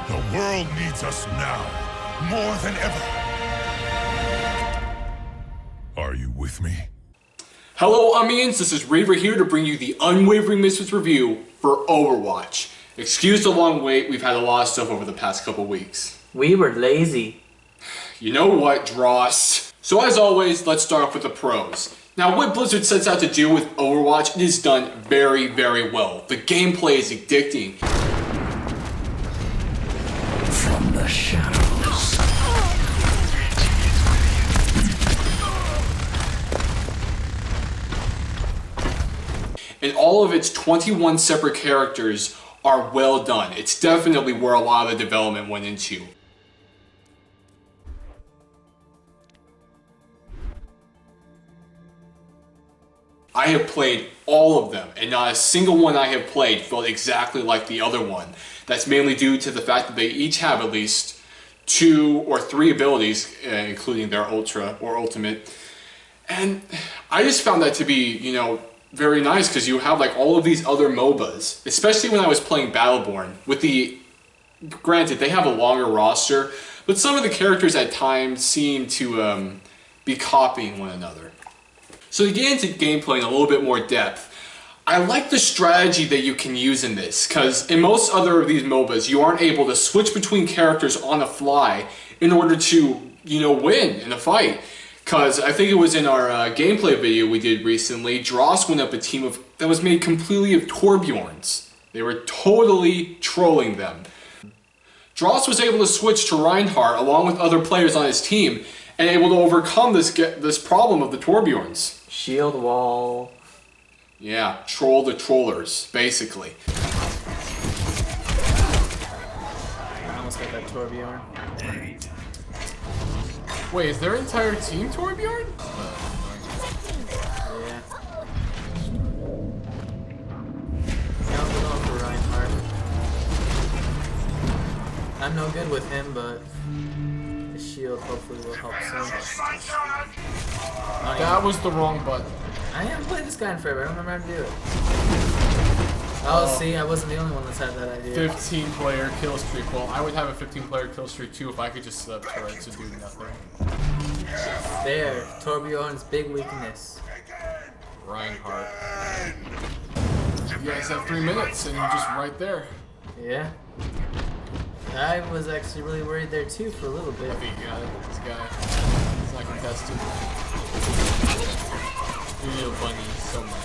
The world needs us now, more than ever. Are you with me? Hello, Onions. This is Reaver here to bring you the UnWavering Misfits review for Overwatch. Excuse the long wait, we've had a lot of stuff over the past couple weeks. We were lazy. You know what, Dross? So as always, let's start off with the pros. Now, what Blizzard sets out to do with Overwatch, it is done very, very well. The gameplay is addicting. From the shadows. And all of its 21 separate characters are well done. It's definitely where a lot of the development went into. I have played all of them, and not a single one I have played felt exactly like the other one. That's mainly due to the fact that they each have at least 2 or 3 abilities, including their Ultra or Ultimate. And I just found that to be, very nice, because you have like all of these other MOBAs, especially when I was playing Battleborn. Granted, they have a longer roster, but some of the characters at times seem to be copying one another. So to get into gameplay in a little bit more depth, I like the strategy that you can use in this, because in most other of these MOBAs, you aren't able to switch between characters on the fly in order to, win in a fight. Because I think it was in our gameplay video we did recently, Dross went up a team that was made completely of Torbjorns. They were totally trolling them. Dross was able to switch to Reinhardt along with other players on his team and able to overcome this problem of the Torbjorns. Shield wall. Yeah, troll the trollers, basically. I almost got that Torbjorn. Wait, is their entire team Torbjorn? Yeah. Yeah, I'm going for Reinhardt. I'm no good with him, but the shield hopefully will help soon. That was the wrong button. I haven't played this guy in forever. I don't remember how to do it. Oh, see, I wasn't the only one that's had that idea. 15-player kill streak. Well, I would have a 15-player kill streak too if I could just set up turrets and do nothing. There, Torbjorn's big weakness. Reinhardt. You guys have 3 minutes and you're just right there. Yeah. I was actually really worried there too for a little bit. I think you got it. This guy. He's not contested. Little bunny is so mad.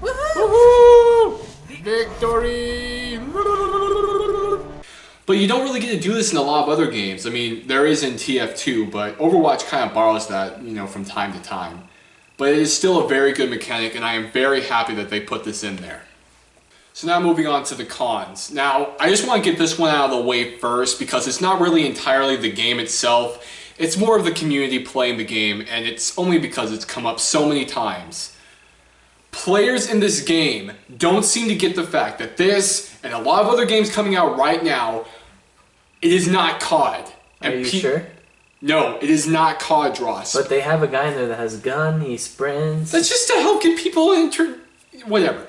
Woohoo! Victory! But you don't really get to do this in a lot of other games. I mean, there is in TF2, but Overwatch kind of borrows that, from time to time. But it is still a very good mechanic, and I am very happy that they put this in there. So now moving on to the cons. Now, I just want to get this one out of the way first, because it's not really entirely the game itself. It's more of the community playing the game, and it's only because it's come up so many times. Players in this game don't seem to get the fact that this, and a lot of other games coming out right now, it is not COD. Are you sure? No, it is not COD, Dross. But they have a guy in there that has a gun, he sprints. That's just to help get people whatever.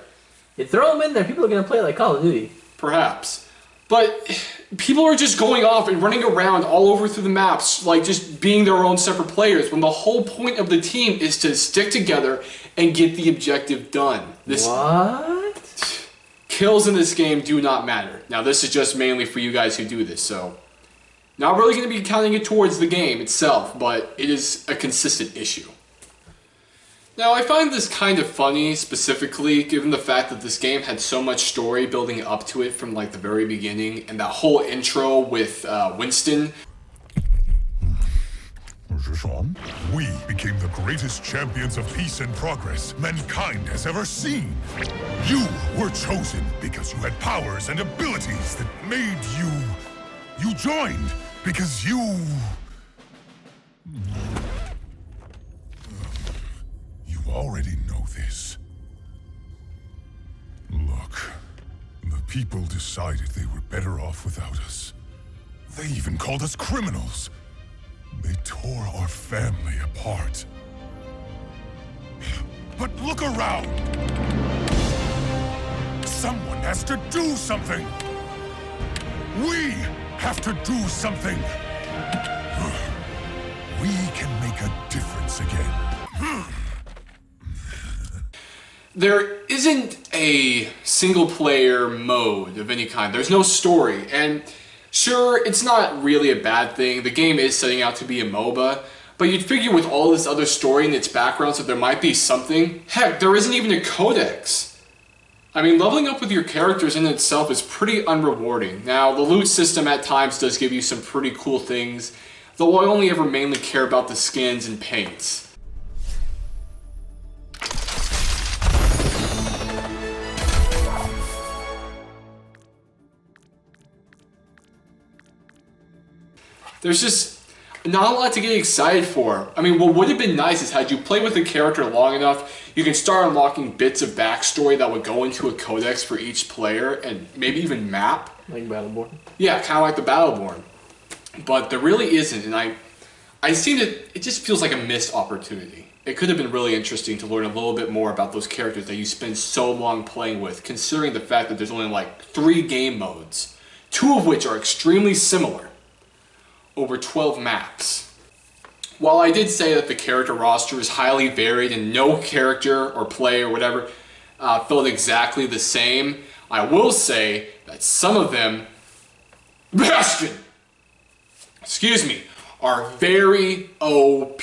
You throw them in there, people are going to play like Call of Duty. Perhaps. But people are just going off and running around all over through the maps, like just being their own separate players, when the whole point of the team is to stick together and get the objective done. What? Kills in this game do not matter. Now, this is just mainly for you guys who do this, so not really going to be counting it towards the game itself, but it is a consistent issue. Now, I find this kind of funny, specifically, given the fact that this game had so much story building up to it from like the very beginning, and that whole intro with Winston. We became the greatest champions of peace and progress mankind has ever seen. You were chosen because you had powers and abilities that made you... You joined because you... You already know this. Look, the people decided they were better off without us. They even called us criminals. They tore our family apart. But look around! Someone has to do something! We have to do something! We can make a difference again. There isn't a single-player mode of any kind. There's no story, and sure, it's not really a bad thing. The game is setting out to be a MOBA, but you'd figure with all this other story in its background that there might be something. Heck, there isn't even a codex. I mean, leveling up with your characters in itself is pretty unrewarding. Now, the loot system at times does give you some pretty cool things, though I only ever mainly care about the skins and paints. There's just not a lot to get excited for. I mean, what would have been nice is had you played with the character long enough, you can start unlocking bits of backstory that would go into a codex for each player and maybe even map. Like Battleborn? Yeah, kind of like the Battleborn. But there really isn't, and I seen it just feels like a missed opportunity. It could have been really interesting to learn a little bit more about those characters that you spend so long playing with, considering the fact that there's only like 3 game modes, 2 of which are extremely similar, over 12 maps. While I did say that the character roster is highly varied and no character or player or whatever felt exactly the same, I will say that some of them, Bastion, excuse me, are very OP.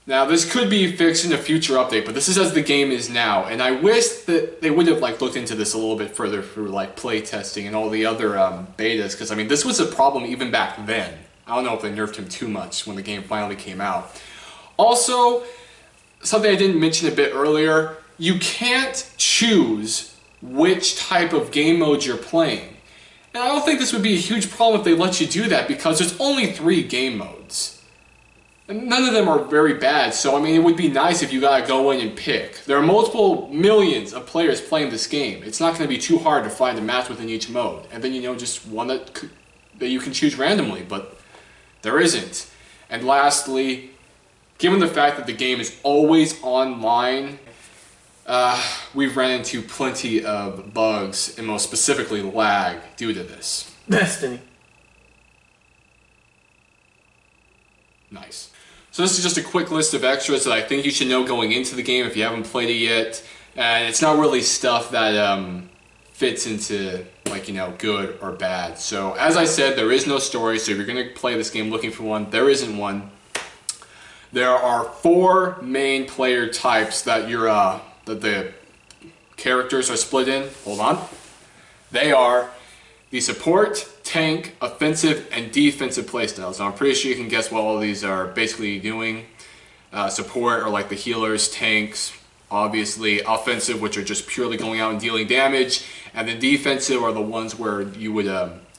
Now, this could be fixed in a future update, but this is as the game is now, and I wish that they would have looked into this a little bit further through playtesting and all the other betas, because I mean, this was a problem even back then. I don't know if they nerfed him too much when the game finally came out. Also, something I didn't mention a bit earlier, you can't choose which type of game mode you're playing. And I don't think this would be a huge problem if they let you do that, because there's only 3 game modes. And none of them are very bad, so I mean, it would be nice if you gotta go in and pick. There are multiple millions of players playing this game. It's not gonna be too hard to find a match within each mode. And then, you know, just one that you can choose randomly, but there isn't. And lastly, given the fact that the game is always online, we've ran into plenty of bugs, and most specifically lag, due to this. Destiny. Nice. So this is just a quick list of extras that I think you should know going into the game if you haven't played it yet. And it's not really stuff that fits into, good or bad. So as I said, there is no story, so if you're going to play this game looking for one, there isn't one. There are 4 main player types that that the characters are split in. Hold on. They are the support, tank, offensive, and defensive playstyles. Now I'm pretty sure you can guess what all of these are basically doing. Support are like the healers, tanks, obviously. Offensive, which are just purely going out and dealing damage. And then defensive are the ones where you would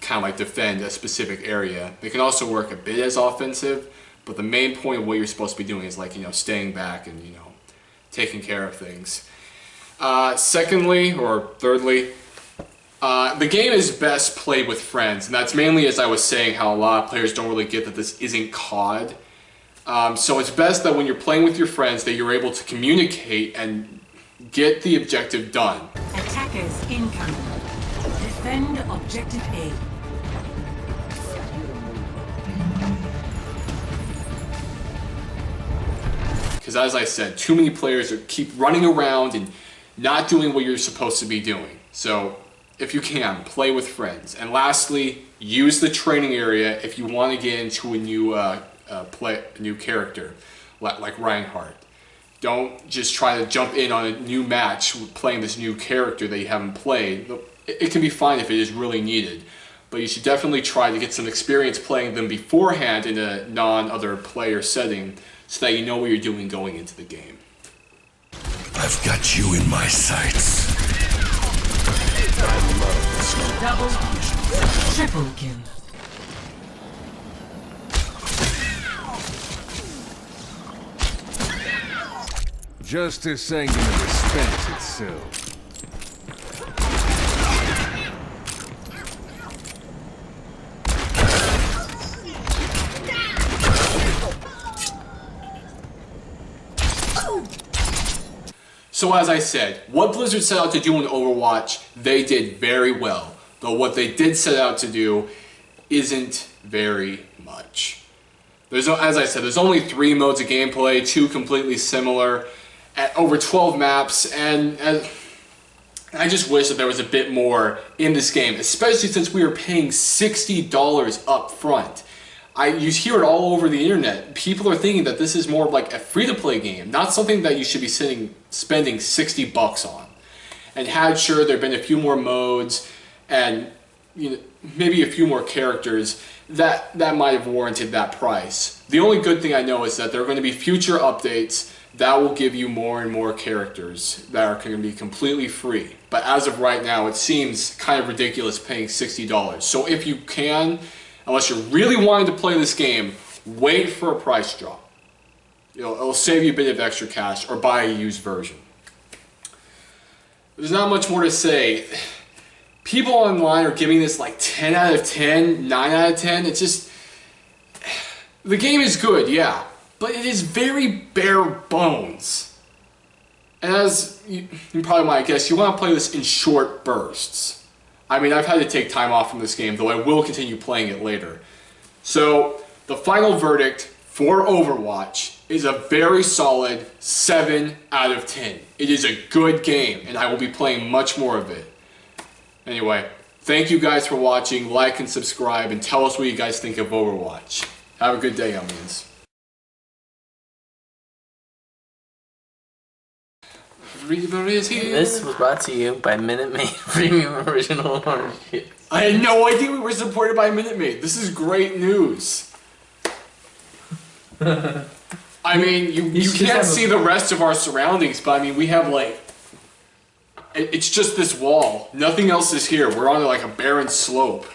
kind of defend a specific area. They can also work a bit as offensive, but the main point of what you're supposed to be doing is staying back and taking care of things. Secondly, or thirdly, the game is best played with friends, and that's mainly, as I was saying, how a lot of players don't really get that this isn't COD. So it's best that when you're playing with your friends that you're able to communicate and get the objective done. Attackers incoming. Defend objective A. Because as I said, too many players keep running around and not doing what you're supposed to be doing. So if you can, play with friends. And lastly, use the training area if you want to get into a new character, like Reinhardt. Don't just try to jump in on a new match playing this new character that you haven't played. It can be fine if it is really needed, but you should definitely try to get some experience playing them beforehand in a non-other player setting so that you know what you're doing going into the game. I've got you in my sights. Double, triple kill. Justice ain't gonna dispense itself. So as I said, what Blizzard set out to do in Overwatch, they did very well. Though what they did set out to do isn't very much. As I said, there's only 3 modes of gameplay, 2 completely similar, at over 12 maps, and I just wish that there was a bit more in this game, especially since we are paying $60 up front. You hear it all over the internet. People are thinking that this is more like a free-to-play game, not something that you should be spending $60 on. And had sure there been a few more modes and maybe a few more characters, that might have warranted that price. The only good thing I know is that there are going to be future updates that will give you more and more characters that are going to be completely free. But as of right now, it seems kind of ridiculous paying $60. So if you can, unless you're really wanting to play this game, wait for a price drop. It'll save you a bit of extra cash, or buy a used version. There's not much more to say. People online are giving this like 10 out of 10, 9 out of 10. It's just... The game is good, yeah, but it is very bare bones. And as you probably might guess, you want to play this in short bursts. I mean, I've had to take time off from this game, though I will continue playing it later. So, the final verdict for Overwatch is a very solid 7 out of 10. It is a good game, and I will be playing much more of it. Anyway, thank you guys for watching. Like and subscribe, and tell us what you guys think of Overwatch. Have a good day, youngins. Reaver is here. This was brought to you by Minute Maid Premium Original Orange Juice. I had no idea we were supported by Minute Maid. This is great news. I mean, you can't see the rest of our surroundings, but I mean, we have like... It's just this wall. Nothing else is here. We're on like a barren slope.